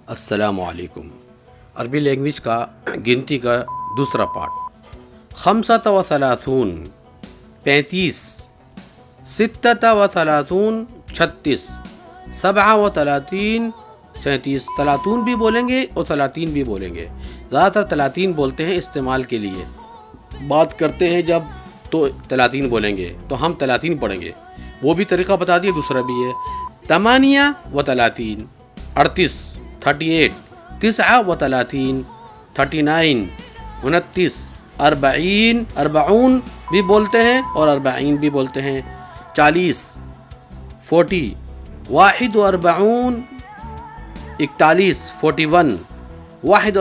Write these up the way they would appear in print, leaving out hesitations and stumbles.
السلام علیکم. عربی لینگویج کا گنتی کا دوسرا پارٹ. 35 35، 36 36، 37 37، 30 بھی بولیں گے اور 30 بھی بولیں گے. زیادہ تر 30 بولتے ہیں استعمال کے لیے، بات کرتے ہیں جب تو 30 بولیں گے، تو ہم 30 پڑھیں گے. وہ بھی طریقہ بتا دیے، دوسرا بھی ہے. 38 38، 38 39 39، 29، 40 40 بھی بولتے ہیں اور 40 بھی بولتے ہیں. 40 41، 41 41، 41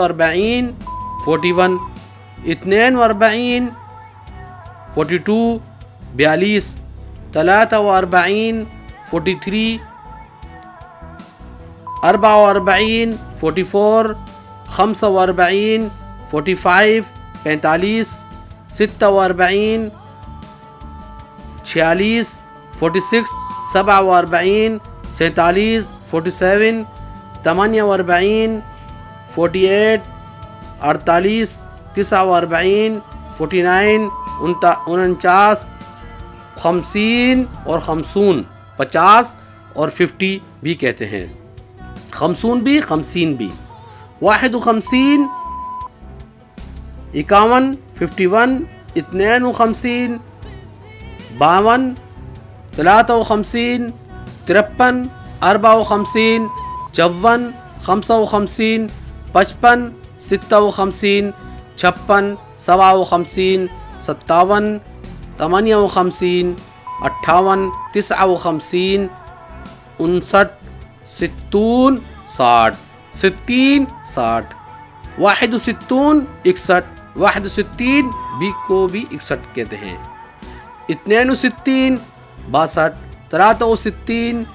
41 42، 42 42، 42 43 43، 44 44، 45 45، 45 46 46، 46 47 47، 47 48 48، 48 49 49، 49 50 اور 50 50 اور 50 بھی کہتے ہیں. 50 بھی 50 بھی. 51 51، 51 52، 52 53 53، 54 54، 55 55، 56 56، 57 57، 58 58، 59 59، 60 60 60 60، 61 61، 61 بھی کو بھی 61 کہتے ہیں. 62 62، 63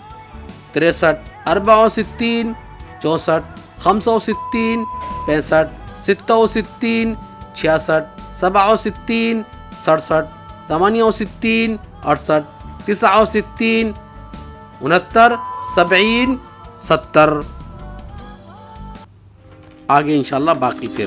63، 64 64، 65 65، 66 66، 67 67، 68 68، 69 70 70. آگے انشاءاللہ باقی پھر